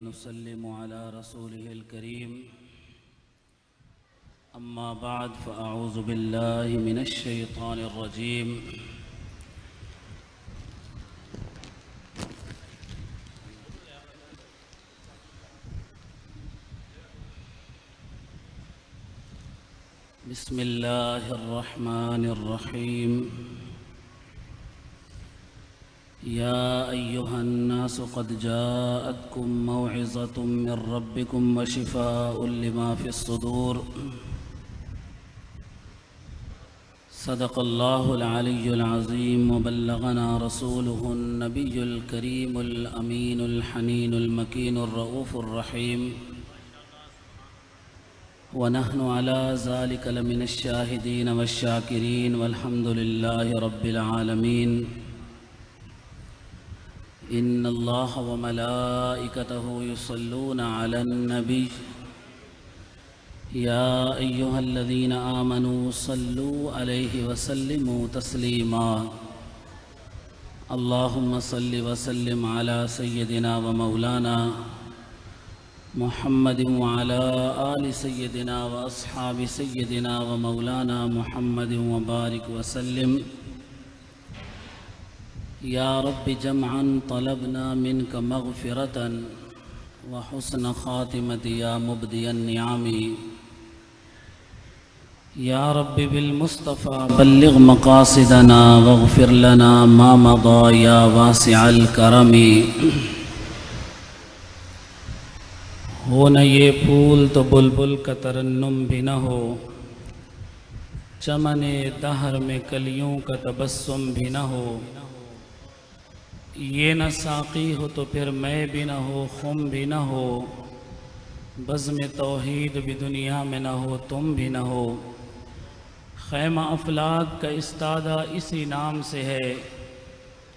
नुसल्लिमु अला रसूलिहिल करीम अम्मा बाद फ़अऊज़ु बिल्लाहि मिनश शैतानिर रजीम बिस्मिल्लाहिर रहमानिर रहीम या अय्युहन्नासु क़द जाअतकुम मौइज़तुम मिर रब्बिकुम व शिफ़ाउन लिमा फ़िस्सुदूर सदक़ल्लाहुल अलिय्युल अज़ीम व बल्लगना रसूलुहुन नबियुल करीमुल अमीनुल हनीनुल मकीनुर रऊफ़ुर रहीम व नहनु अला ज़ालिका लमिनश शाहिदीन वश्शाकिरीन वल्हम्दुलिल्लाहि रब्बिल आलमीन। इन्नल्लाह व मलाइकतहु युसल्लूना अलन नबी या अय्युहल्लज़ीना आमनू सल्लू अलैहि व सल्लिमू तस्लीमा। अल्लाहुम्मा सल्लि व सल्लिम अला सय्यदिना व मौलाना मुहम्मदिन व अला आलि सय्यदिना व अस्हाबि सय्यदिना व मौलाना मुहम्मदिन व बारिक व सल्लिम। या रब्बि जमअन तलबना मिनक मग़फ़िरतन व हुस्न ख़ातिमति या मुब्दियन निआमी। या रब्बि बिल मुस्तफ़ा बल्लिग़ मक़ासिदना वग़फ़िर लना मा मदा या वासिअल करमी। हो न ये फूल तो बुलबुल का तरन्नुम भी न हो, चमने दहर में कलियों का तबस्सुम भी न हो। ये न साक़ी हो तो फिर मैं भी न हो, खुम भी न हो, बज़्म तौहीद भी दुनिया में न हो, तुम भी न हो। ख़ैमा अफ़लाक का इस्तादा इसी नाम से है,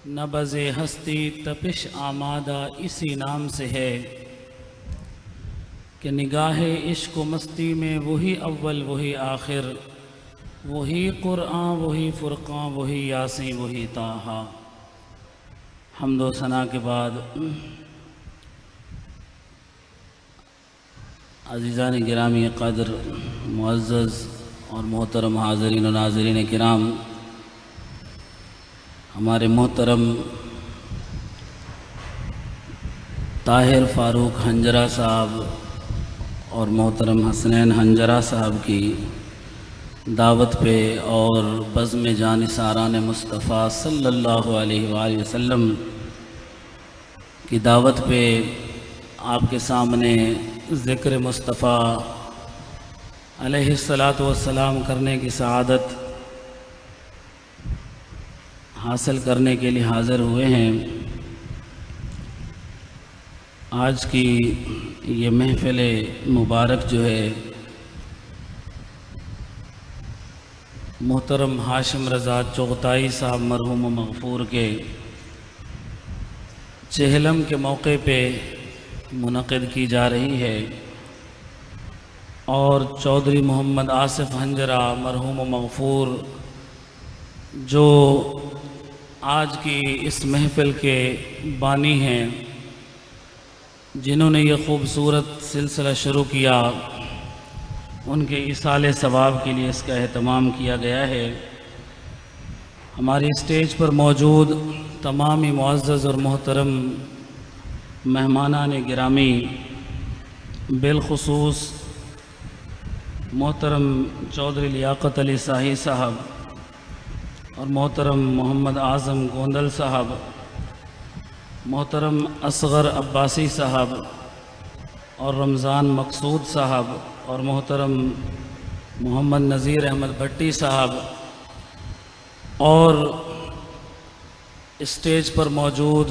नबज़े हस्ती तपिश आमादा इसी नाम से है कि निगाहे इश्क़ व मस्ती में वही अव्वल वही आखिर, वही क़ुरआन वही फ़ुरक़ान वही यासीन वही ताहा। हम्दो सना के बाद अज़ीज़ान गिरामी क़द्र मुअज़्ज़ज़ और मोहतरम हाज़रीन व नाज़रीन किराम, हमारे मोहतरम ताहिर फ़ारूक हंजरा साहब और मोहतरम हसनैन हंजरा साहब की दावत पे और बज़्म जानिसारान मुस्तफ़ा सल्लल्लाहु अलैहि वसल्लम की दावत पे आपके सामने ज़िक्र मुस्तफ़ा अलैहिस्सलातु वस्सलाम करने की सआदत हासिल करने के लिए हाज़िर हुए हैं। आज की ये महफ़िल मुबारक जो है मोहतरम हाशिम रज़ा चुग़ताई साहब मरहूम मग़फ़ूर के चहलम के मौके पे मुनक़िद की जा रही है और चौधरी मोहम्मद आसिफ़ हंजरा मरहूम मग़फ़ूर जो आज की इस महफ़िल के बानी हैं, जिन्होंने ये ख़ूबसूरत सिलसिला शुरू किया, उनके इसाले सवाब के लिए इसका एहतमाम किया गया है। हमारी स्टेज पर मौजूद तमामी मुअज़्ज़ज़ और मोहतरम मेहमानान गिरामी, बिलख़ुसूस मोहतरम चौधरी लियाक़त अली शाही साहब और मोहतरम मोहम्मद आज़म गोंदल साहब, मोहतरम असग़र अब्बासी साहब और रमज़ान मकसूद साहब और मोहतरम मोहम्मद नज़ीर अहमद भट्टी साहब और स्टेज पर मौजूद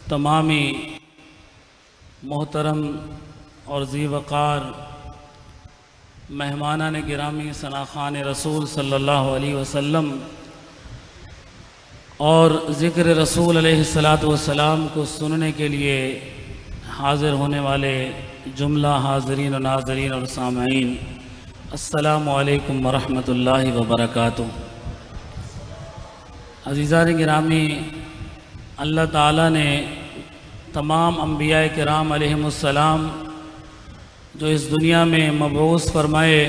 तमामी मोहतरम और ज़ी-वक़ार मेहमानान गिरामी सनाख़ान रसूल सल्लल्लाहु अलैहि वसल्लम और ज़िक्र रसूल अलैहिस्सलातु वस्सलाम को सुनने के लिए हाज़िर होने वाले जुमला हाज़रीन और नाज़रीन और सामईन, अस्सलामु अलैकुम व रहमतुल्लाहि व बरकातुहू। अज़ीज़ान गिरामी, अल्लाह ताला ने तमाम अम्बिया किराम अलैहिमुस्सलाम जो इस दुनिया में मबऊस फरमाए,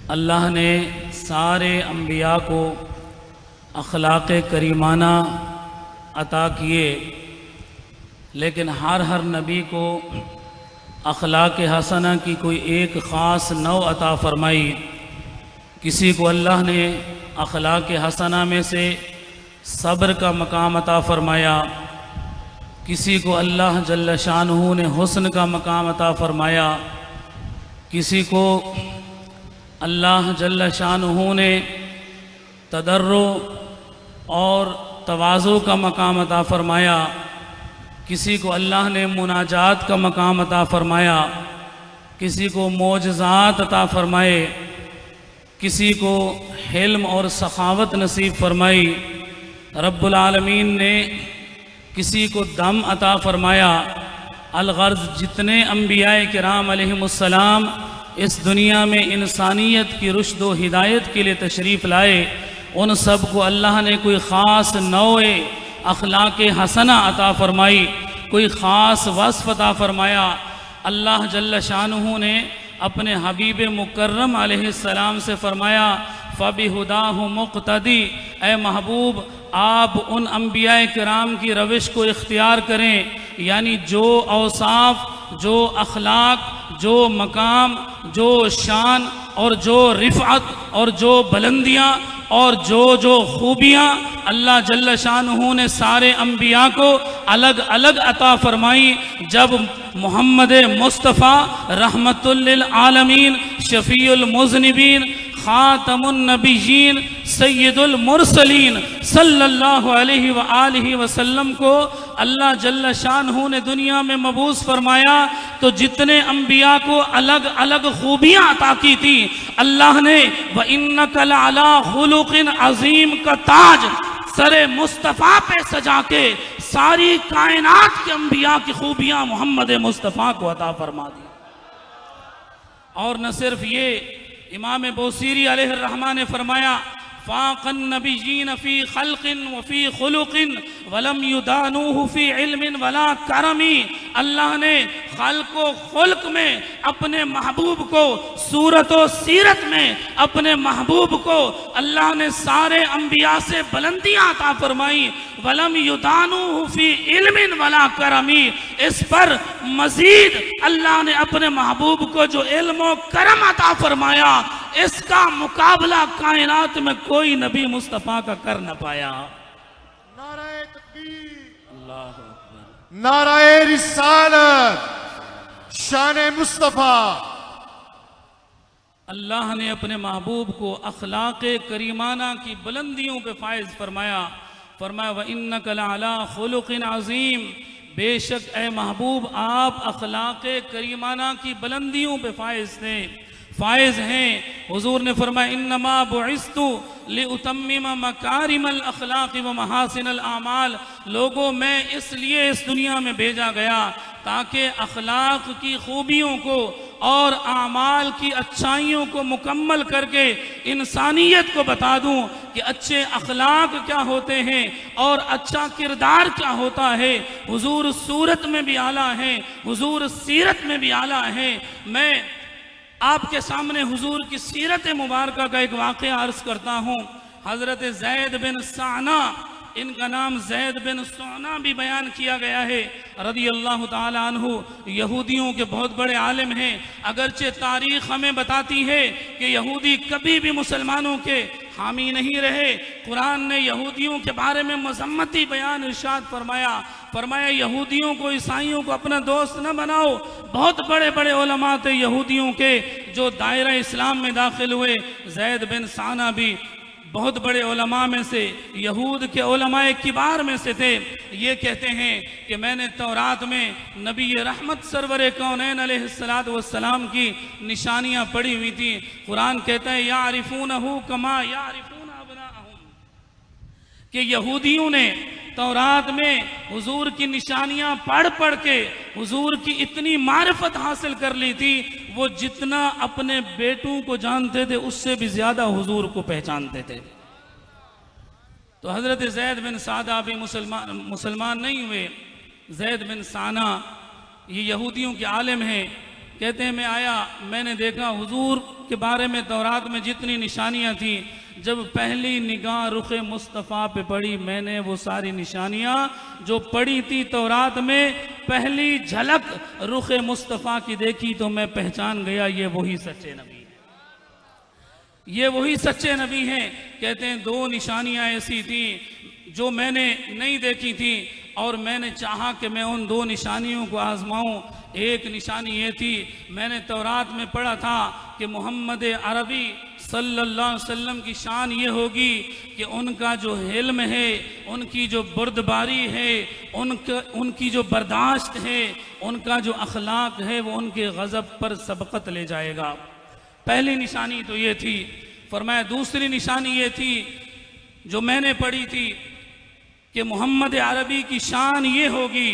अल्लाह ने सारे अम्बिया को अखलाक़ करीमाना अता किए, लेकिन हर नबी को अखलाक़ हसना की कोई एक ख़ास नौ अता फरमाई। किसी को अल्लाह ने अखलाक़ हसना में से सब्र का मकाम अता फरमाया, किसी को अल्लाह जल्ल शानुहु ने हुस्न का मकाम अता फरमाया, किसी को अल्लाह जल्ल शानुहु ने तदर्रो और तवाज़ु का मकाम अता फरमाया, किसी को अल्लाह ने मुनाजात का मकाम अता फरमाया, किसी को मोजज़ात अता फरमाए, किसी को हिल्म और सखावत नसीब फरमाई। रब्बुल आलमीन ने किसी को दम अता फरमाया। अलगर्ज़ जितने अम्बियाए किराम अलैहिमुस्सलाम इस दुनिया में इंसानियत की रुश्द व हिदायत के लिए तशरीफ़ लाए, उन सब को अल्लाह ने कोई ख़ास नौए अखलाक़ हसना अता फरमाई, कोई ख़ास वस्फ़ अता फरमाया। अल्लाह जल्ल शानुहु ने अपने हबीब मुकर्रम अलैहिस्सलाम से फरमाया, फ़बिहुदाहु मुक़्तदी, ए महबूब आप उन अम्बिया किराम की रविश को इख्तियार करें, यानी जो औसाफ, जो अखलाक, जो मकाम, जो शान और जो रिफ़अत और जो बुलंदियाँ और जो खूबियाँ अल्लाह जल्ल शानुहु ने सारे अम्बिया को अलग अलग अता फरमाई। जब मोहम्मद मुस्तफ़ा रहमतुल लिल आलमीन, शफ़ीउल मुज़निबीन, ख़ातमुन नबिय्यीन, सय्यदुल मुरसलीन सल्लल्लाहु अलैहि व आलिहि वसल्लम को अल्लाह जल्ल शानुहु ने दुनिया में मबूस फरमाया, तो जितने अम्बिया को अलग अलग खूबियाँ अता की थी, अल्लाह ने व इन्नका लअला खुलुक़िन अज़ीम का ताज सरे मुस्तफ़ा पे सजा के सारी कायनात के अम्बिया की खूबियाँ मोहम्मद मुस्तफ़ा को अता फरमा दी। और न सिर्फ ये, इमाम बोसीरी अलैहिर्रहमा ने फरमाया, फ़ाक़न नबिय्यीन फ़ी ख़ल्क़िन व फ़ी ख़ुलुक़िन वलम युदानूहु फ़ी इल्मिन वला करमी। अल्लाह ने ख़ल्क़ व ख़ुल्क़ में अपने महबूब को, सूरत व सीरत में अपने महबूब को अल्लाह ने सारे अम्बिया से बुलंदियाँ अता फरमाई। वलम युदानूहु फ़ी इल्मिन वला करमी, इस पर मज़ीद अल्लाह ने अपने महबूब को जो इल्म व करम अता फरमाया, इसका मुकाबला कायनात में कोई नबी मुस्तफ़ा का कर न पाया। नाराए तकबीर, अल्लाहु अकबर, नाराए रिसालत, शान मुस्तफ़ा। अल्लाह ने अपने महबूब को अखलाक़ करीमाना की बुलंदियों पे फायज फरमाया। फरमाया व इन्नका लअला खुलुक़िन अज़ीम, बेशक ए महबूब आप अखलाक़ करीमाना की बुलंदियों पे फायज हैं। हुजूर ने फरमाया इन्नमा बुइस्तु लिउतम्मिम मकारिमल अखलाक़ व महासिनल आमाल, लोगों मैं इसलिए इस दुनिया में भेजा गया ताकि अखलाक़ की खूबियों को और आमाल की अच्छाइयों को मुकम्मल करके इंसानियत को बता दूं कि अच्छे अखलाक क्या होते हैं और अच्छा किरदार क्या होता है। हुजूर सूरत में भी आला है, हुजूर सीरत में भी आला है। मैं आपके सामने हुजूर की सीरत मुबारक का एक वाक़या अर्ज़ करता हूँ। हज़रत ज़ैद बिन साना, इनका नाम ज़ैद बिन सोना भी बयान किया गया है, रज़ी अल्लाह ताला अन्हु, यहूदियों के बहुत बड़े आलिम हैं। अगरचे तारीख़ हमें बताती है कि यहूदी कभी भी मुसलमानों के हामी नहीं रहे। कुरान ने यहूदियों के बारे में मज़म्मती बयान इरशाद फरमाया यहूदियों को, ईसाइयों को अपना दोस्त न बनाओ। बहुत बड़े बड़े उलमा थे यहूदियों के जो दायरा इस्लाम में दाखिल हुए। ज़ैद बिन साना भी बहुत बड़े उलमा में से, यहूद के उलमाए किबार में से थे। ये कहते हैं कि मैंने तौरात में नबी रहमत सरवर कौनैन अलैहिस्सलातु वस्सलाम की निशानियाँ पढ़ी हुई थी। कुरान कहता है यारिफूनहु कमा यारिफून अबनाअहुम, कि यहूदियों ने तौरात में हुजूर की निशानियां पढ़ पढ़ के हुजूर की इतनी मारिफत हासिल कर ली थी, वो जितना अपने बेटों को जानते थे उससे भी ज्यादा हुजूर को पहचानते थे। तो हजरत ज़ैद बिन सादा भी मुसलमान नहीं हुए, ज़ैद बिन साना ये यहूदियों के आलिम हैं, कहते हैं मैं आया, मैंने देखा हुजूर के बारे में तौरात में जितनी निशानियां थी, जब पहली निगाह रुख मुस्तफ़ा पे पड़ी, मैंने वो सारी निशानियां जो पड़ी थी तौरात में, पहली झलक रुख मुस्तफ़ा की देखी तो मैं पहचान गया ये वही सच्चे नबी हैं, ये वही सच्चे नबी हैं। कहते हैं दो निशानियां ऐसी थी जो मैंने नहीं देखी थी और मैंने चाहा कि मैं उन दो निशानियों को आजमाऊं। एक निशानी ये थी, मैंने तौरात में पढ़ा था कि मोहम्मद अरबी सल्लल्लाहु अलैहि वसल्लम की शान ये होगी कि उनका जो हिल्म है, उनकी जो बुर्दबारी है, उनकी जो बर्दाश्त है, उनका जो अखलाक है, वो उनके गज़ब पर सबकत ले जाएगा। पहली निशानी तो ये थी। फरमाया दूसरी निशानी ये थी जो मैंने पढ़ी थी कि मोहम्मद अरबी की शान ये होगी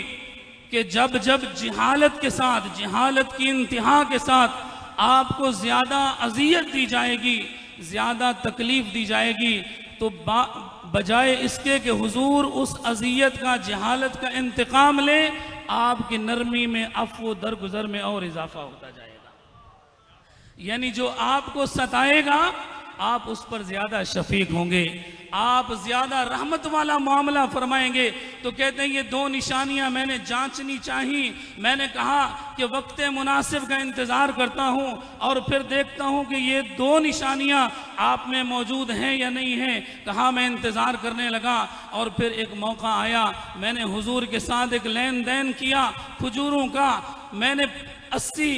कि जब जब जिहालत के साथ, जिहालत की इंतहा के साथ आपको ज़्यादा अज़ियत दी जाएगी, ज़्यादा तकलीफ़ दी जाएगी, तो बजाय इसके कि हुजूर उस अज़ियत का, जिहालत का इंतकाम ले, आपकी नरमी में, अफ़्व दरगुज़र में और इजाफा होता जाएगा। यानी जो आपको सताएगा आप उस पर ज़्यादा शफीक होंगे, आप ज़्यादा रहमत वाला मामला फरमाएंगे। तो कहते हैं ये दो निशानियां मैंने जांचनी चाहिए। मैंने कहा कि वक्त मुनासिब का इंतज़ार करता हूं और फिर देखता हूं कि ये दो निशानियां आप में मौजूद हैं या नहीं हैं। कहा मैं इंतज़ार करने लगा और फिर एक मौका आया, मैंने हुजूर के साथ एक लेन देन किया खजूरों का। मैंने 80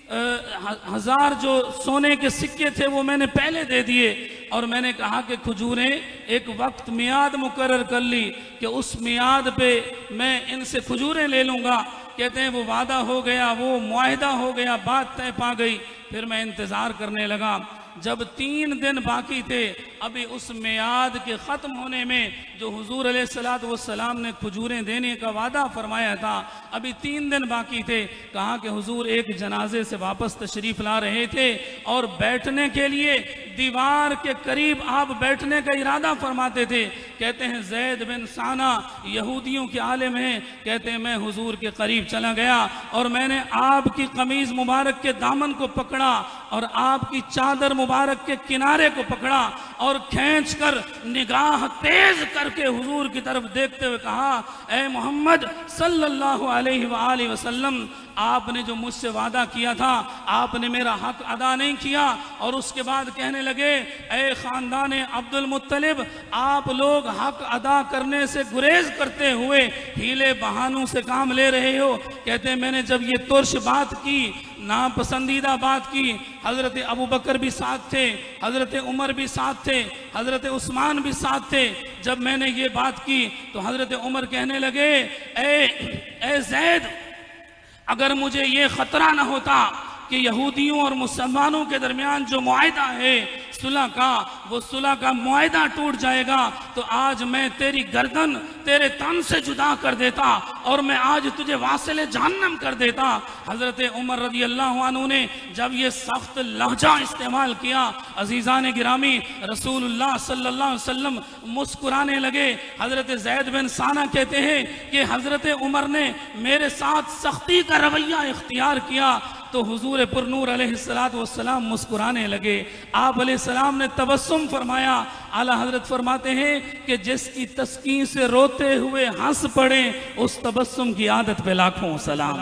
हजार जो सोने के सिक्के थे वो मैंने पहले दे दिए और मैंने कहा कि खजूरें एक वक्त मियाद मुकर्रर कर ली कि उस मियाद पे मैं इनसे खजूरें ले लूँगा। कहते हैं वो वादा हो गया, वो मुआहिदा हो गया, बात तय पा गई। फिर मैं इंतज़ार करने लगा। जब 3 दिन बाकी थे अभी उस मियाद के ख़त्म होने में, जो हुजूर अलैहिस्सलातु वस्सलाम ने खजूरें देने का वादा फरमाया था, अभी 3 दिन बाकी थे। कहा कि हुजूर एक जनाजे से वापस तशरीफ़ ला रहे थे और बैठने के लिए दीवार के करीब आप बैठने का इरादा फरमाते थे। कहते हैं ज़ैद बिन साना यहूदियों के आलिम हैं, कहते हैं मैं हुजूर के करीब चला गया और मैंने आपकी कमीज़ मुबारक के दामन को पकड़ा और आपकी चादर मुबारक के किनारे को पकड़ा और खींचकर निगाह तेज करके हुजूर की तरफ देखते हुए कहा, ए मोहम्मद सल्लल्लाहु अलैहि वसल्लम, आपने जो मुझसे वादा किया था आपने मेरा हक अदा नहीं किया। और उसके बाद कहने लगे, ए ख़ानदान अब्दुल मुत्तलिब, आप लोग हक अदा करने से गुरेज करते हुए हीले बहानों से काम ले रहे हो। कहते हैं मैंने जब ये तुर्श बात की, नापसंदीदा बात की, हज़रत अबू बकर भी साथ थे, हज़रत उमर भी साथ थे, हज़रत उस्मान भी साथ थे। जब मैंने ये बात की तो हज़रत उमर कहने लगे, ए ज़ैद, अगर मुझे ये ख़तरा न होता कि यहूदियों और मुसलमानों के दरमियान जो मुआहिदा है सुलह का, वो सुलह का मुआहिदा टूट जाएगा, तो आज मैं तेरी गर्दन तेरे तन से जुदा कर देता और मैं आज तुझे वासिले जहन्नम कर देता। हज़रत उमर रज़ी अल्लाह अन्हु ने जब ये सख्त लहजा इस्तेमाल किया, अजीज़ान गिरामी, रसूलुल्लाह सल्लल्लाहु अलैहि वसल्लम मुस्कुराने लगे। हज़रत ज़ैद बिन साना कहते हैं कि हज़रत उमर ने मेरे साथ सख्ती का रवैया इख्तियार किया तो हुजूर पुरनूर अलैहिस्सलातु वस्सलाम मुस्कुराने लगे। आप अलैहिस्सलाम ने तबस्सुम फरमाया। आला हजरत फरमाते हैं कि जिसकी तस्कीन से रोते हुए हंस पड़े उस तबस्सुम की आदत पे लाखों सलाम।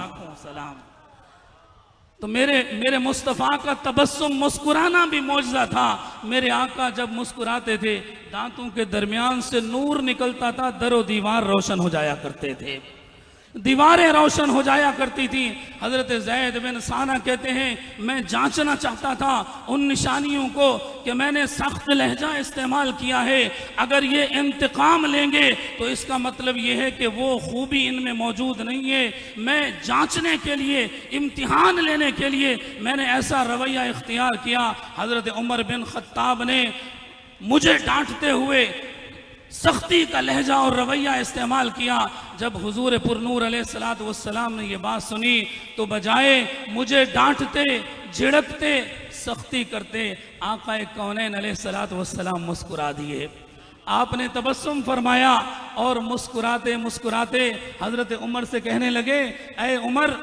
तो मेरे मुस्तफ़ा का तबस्सुम, मुस्कुराना भी मौजज़ा था। मेरे आका जब मुस्कुराते थे दांतों के दरमियान से नूर निकलता था, दरो दीवार रोशन हो जाया करते थे, दीवारें रोशन हो जाया करती थी। हज़रत ज़ैद बिन साना कहते हैं मैं जांचना चाहता था उन निशानियों को कि मैंने सख्त लहजा इस्तेमाल किया है, अगर ये इंतकाम लेंगे तो इसका मतलब ये है कि वो खूबी इनमें मौजूद नहीं है। मैं जांचने के लिए, इम्तिहान लेने के लिए मैंने ऐसा रवैया इख्तियार किया। हज़रत उमर बिन ख़त्ताब ने मुझे डांटते हुए सख्ती का लहजा और रवैया इस्तेमाल किया। जब हुजूर पुरनूर अलैहिस्सलातु वस्सलाम ने ये बात सुनी तो बजाय मुझे डांटते, झिड़कते, सख्ती करते, आका कौनैन अलैहिस्सलातु वस्सलाम मुस्कुरा दिए। आपने तबस्सुम फरमाया और मुस्कुराते मुस्कुराते हजरत उमर से कहने लगे, ऐ उमर,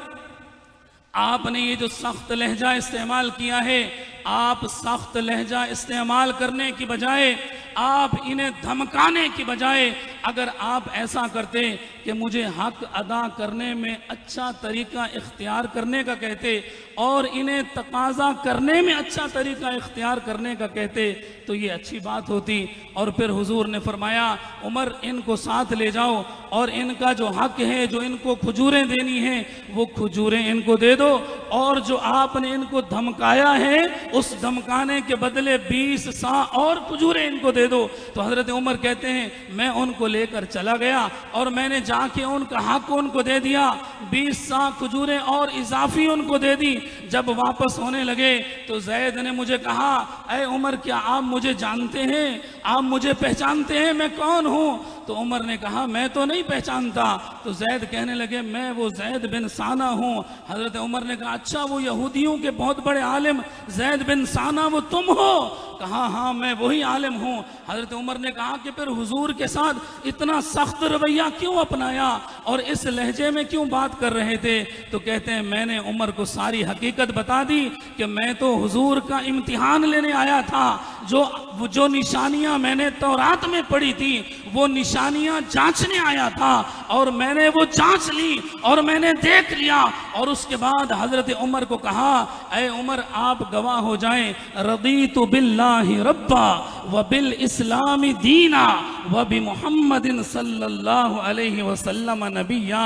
आपने ये जो सख्त लहजा इस्तेमाल किया है, आप सख्त लहजा इस्तेमाल करने की बजाय, आप इन्हें धमकाने की बजाय अगर आप ऐसा करते कि मुझे हक अदा करने में अच्छा तरीका इख्तियार करने का कहते और इन्हें तकाजा करने में अच्छा तरीका इख्तियार करने का कहते तो ये अच्छी बात होती। और फिर हुजूर ने फरमाया, उमर, इनको साथ ले जाओ और इनका जो हक है, जो इनको खजूरें देनी है, वो खजूरें इनको दे दो, और जो आपने इनको धमकाया है उस धमकाने के बदले 20 सा और खजूरें इनको दे दो। तो हजरत उमर कहते हैं, मैं उनको लेकर चला गया और मैंने जाके उनका हक उनको दे दिया, 20 सा खजूरें और इजाफी उनको दे दी। जब वापस होने लगे तो जैद ने मुझे कहा, ऐ उमर, क्या आप मुझे जानते हैं? आप मुझे पहचानते हैं मैं कौन हूं? तो उमर ने कहा, मैं तो नहीं पहचानता। तो जैद कहने लगे, मैं वो जैद बिन साना हूं। हजरत उमर ने कहा, अच्छा, वो यहूदियों के बहुत बड़े आलिम जैद बिन साना वो तुम हो? कहा, हाँ, मैं वही आलिम हूं। हजरत उमर ने कहा कि फिर हुजूर के साथ इतना सख्त रवैया क्यों अपनाया और इस लहजे में क्यों बात कर रहे थे? तो कहते हैं, मैंने उमर को सारी हकीकत बता दी कि मैं तो हुजूर का इम्तिहान लेने आया था। जो निशानियां मैंने तौरात में पढ़ी थी वो निशानियां जांचने आया था और मैंने वो जांच ली और मैंने देख लिया। और उसके बाद हजरत उमर को कहा, ऐ उमर, आप गवाह हो जाएं, रदीतु बिल्लाहि रब्बा व बिल इस्लामी दीना व बि मुहम्मदिन सल्लल्लाहु अलैहि वसल्लम नबिया।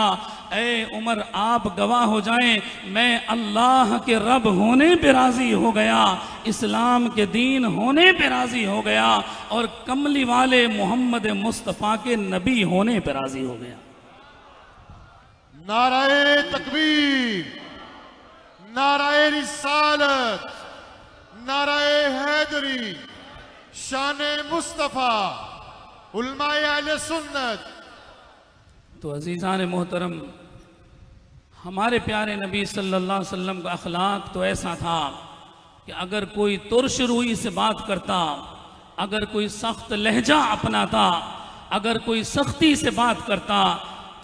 ऐ उमर, आप गवाह हो जाएं, मैं अल्लाह के रब होने पे राजी हो गया, इस्लाम के दीन होने पे राजी हो गया और कमली वाले मोहम्मद मुस्तफ़ा के नबी होने पे राजी हो गया। नाराए तकबीर, नाराए रिसालत, नाराए हैदरी, शान मुस्तफ़ा, उलमाए अहले सुन्नत। तो अजीज़ान मोहतरम, हमारे प्यारे नबी सल्लल्लाहु अलैहि वसल्लम का अखलाक तो ऐसा था कि अगर कोई तुर्श रूई से बात करता, अगर कोई सख्त लहजा अपनाता, अगर कोई सख्ती से बात करता,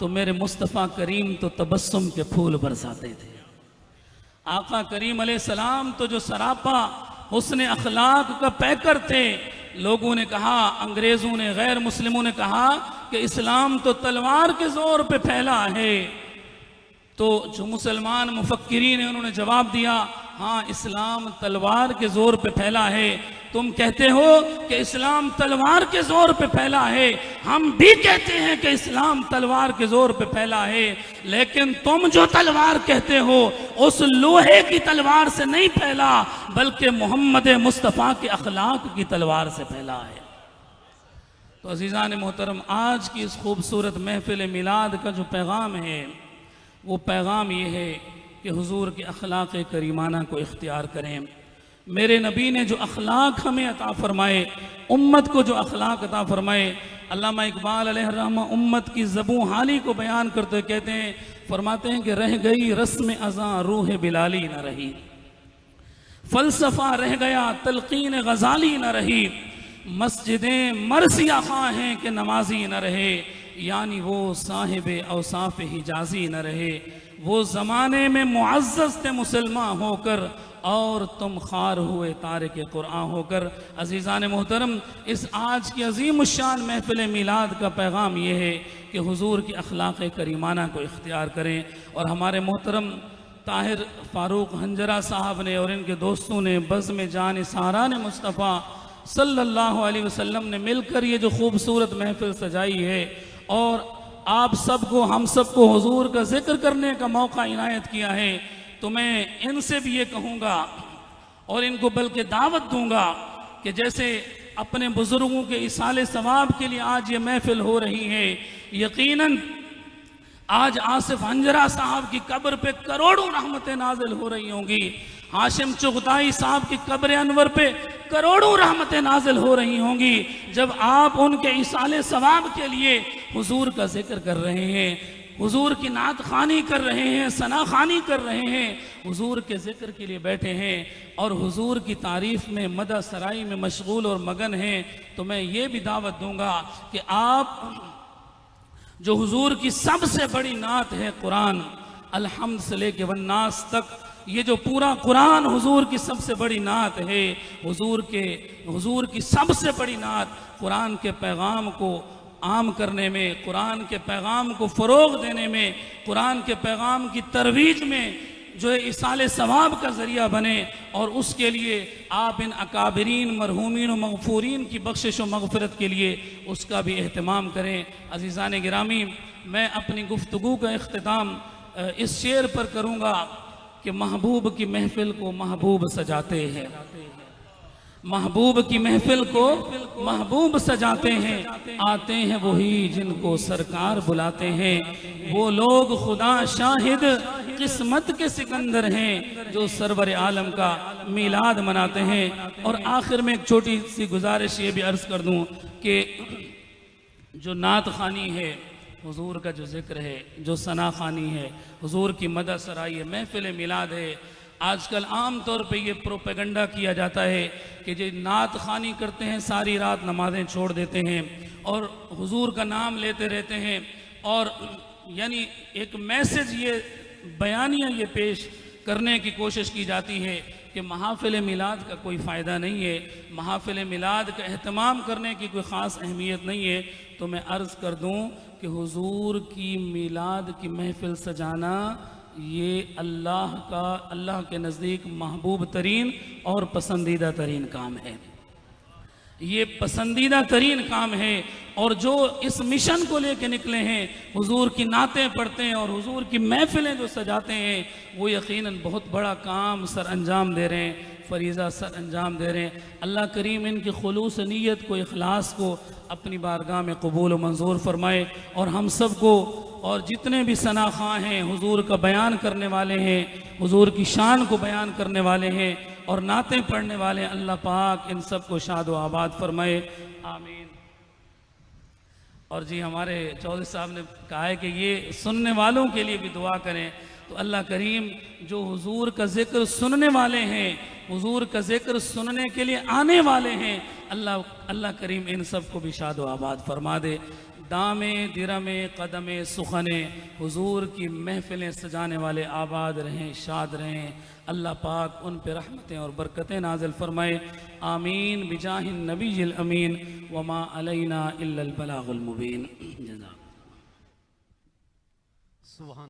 तो मेरे मुस्तफ़ा करीम तो तबस्सुम के फूल बरसाते थे। आका करीम अलैहिस्सलाम तो जो सरापा हुस्न अखलाक का पैकर थे। लोगों ने कहा, अंग्रेज़ों ने, गैर मुस्लिमों ने कहा कि इस्लाम तो तलवार के जोर पे फैला है। तो जो मुसलमान मुफक्किरीन हैं उन्होंने जवाब दिया, हाँ, इस्लाम तलवार के जोर पे फैला है। तुम कहते हो कि इस्लाम तलवार के जोर पे फैला है, हम भी कहते हैं कि इस्लाम तलवार के जोर पे फैला है, लेकिन तुम जो तलवार कहते हो उस लोहे की तलवार से नहीं फैला, बल्कि मोहम्मद मुस्तफ़ा के अखलाक की तलवार से फैला है। तो अजीज़ान मोहतरम, आज की इस खूबसूरत महफिल मिलाद का जो पैगाम है वो पैगाम ये है कि हुजूर के अखलाक करीमाना को इख्तियार करें। मेरे नबी ने जो अखलाक हमें अता फरमाए, उम्मत को जो अखलाक अता फरमाए, अल्लामा इकबाल अलैहिर्रहमा उम्मत की ज़बूं हाली को बयान करते कहते हैं, फरमाते हैं कि रह गई रस्म अज़ां रूह बिलाली न रही, फ़लसफ़ा रह गया तलक़ीन गज़ाली न रही, मस्जिदें मरसिया खां हैं कि नमाजी न रहे, यानी वो साहिब औसाफ हिजाजी न रहे। वो ज़माने में मुअज़्ज़ज़ थे मुसलमान होकर और तुम खार हुए तारिक कुरान होकर। अज़ीज़ान मोहतरम, इस आज की अज़ीम शान महफ़िल मिलाद का पैगाम ये है कि हुजूर की अखलाक करीमाना को इख्तियार करें। और हमारे मोहतरम ताहिर फ़ारूक हंजरा साहब ने और इनके दोस्तों ने बज़्म जान सारान मुस्तफ़ा सल्लल्लाहु अलैहि वसल्लम ने मिलकर ये जो खूबसूरत महफ़िल सजाई है और आप सबको, हम सबको हुजूर का जिक्र करने का मौका इनायत किया है, तो मैं इनसे भी ये कहूँगा और इनको बल्कि दावत दूंगा कि जैसे अपने बुज़ुर्गों के इसाले सवाब के लिए आज ये महफ़िल हो रही है, यकीनन आज आसिफ हंजरा साहब की कब्र पे करोड़ों रहमतें नाजिल हो रही होंगी, हाशिम चुगताई साहब की कब्र अनवर पे करोड़ों रहमतें नाजिल हो रही होंगी, जब आप उनके इसाले सवाब के लिए हुजूर का जिक्र कर रहे हैं। हुजूर की नात खानी कर रहे हैं, सना खानी कर रहे हैं, हुजूर के ज़िक्र के लिए बैठे हैं और हुजूर की तारीफ़ में, मदह सराई में मशगूल और मगन हैं, तो मैं ये भी दावत दूंगा कि आप जो हुजूर की सबसे बड़ी नात है कुरान, अलहम्द से लेके वन्नास तक, ये जो पूरा कुरान हुजूर की सबसे बड़ी नात है, हुजूर की सबसे बड़ी नात कुरान के पैगाम को आम करने में, कुरान के पैगाम को फ़रोग़ देने में, कुरान के पैगाम की तरवीज में जो है इसाले सवाब का ज़रिया बने, और उसके लिए आप इन अकाबरीन मरहूमीन व मग़फ़ूरीन की बख्शिश व मग़फ़िरत के लिए उसका भी एहतमाम करें। अज़ीज़ान गिरामी, मैं अपनी गुफ्तगू का इख्तिताम इस शेर पर करूँगा कि महबूब की महफ़िल को महबूब सजाते हैं, महबूब की महफ़िल को महबूब सजाते हैं, आते हैं वही जिनको सरकार बुलाते हैं, वो लोग खुदा शाहिद किस्मत के सिकंदर हैं जो सरवर आलम का मीलाद मनाते हैं। और आखिर में एक छोटी सी गुजारिश ये भी अर्ज़ कर दूं कि जो नात खानी है, हुजूर का जो जिक्र है, जो सना खानी है, हुजूर की मदह सराई है, महफिल मिलाद है, आजकल आम तौर पे ये प्रोपेगंडा किया जाता है कि जो नात खानी करते हैं सारी रात नमाज़ें छोड़ देते हैं और हुजूर का नाम लेते रहते हैं, और यानी एक मैसेज ये बयानिया ये पेश करने की कोशिश की जाती है कि महाफिल मिलाद का कोई फ़ायदा नहीं है, महाफिल मिलाद का एहतमाम करने की कोई ख़ास अहमियत नहीं है। तो मैं अर्ज़ कर दूं कि हुजूर की मिलाद की महफिल सजाना ये अल्लाह के नज़दीक महबूब तरीन और पसंदीदा तरीन काम है, ये पसंदीदा तरीन काम है। और जो इस मिशन को लेके निकले हैं, हुजूर की नातें पढ़ते हैं और हुजूर की महफिलें जो सजाते हैं, वो यकीनन बहुत बड़ा काम सर अंजाम दे रहे हैं, फरीज़ा सर अंजाम दे रहे हैं। अल्लाह करीम इनकी खुलूस नीयत को, इखलास को अपनी बारगाह में कबूल व मंजूर फरमाए, और हम सब को और जितने भी सना खां हैं, हुजूर का बयान करने वाले हैं, हुजूर की शान को बयान करने वाले हैं और नातें पढ़ने वाले हैं, अल्लाह पाक इन सब को शाद व आबाद फरमाए, आमीन। और जी हमारे चौधरी साहब ने कहा है कि ये सुनने वालों के लिए भी दुआ करें, तो अल्लाह करीम जो हुजूर का जिक्र सुनने वाले हैं, हुजूर का जिक्र सुनने के लिए आने वाले हैं, अल्लाह करीम इन सब को भी शाद व आबाद फरमा दे। दामे दिरमे कदमे सुखने हुजूर की महफिलें सजाने वाले आबाद रहें, शाद रहें, अल्लाह पाक उन पे रहमतें और बरकतें नाज़िल फरमाए, आमीन बिजाहिन नबील अमीन वमा अलैना इल्लल बलागुल मुबीन। जज़ाक।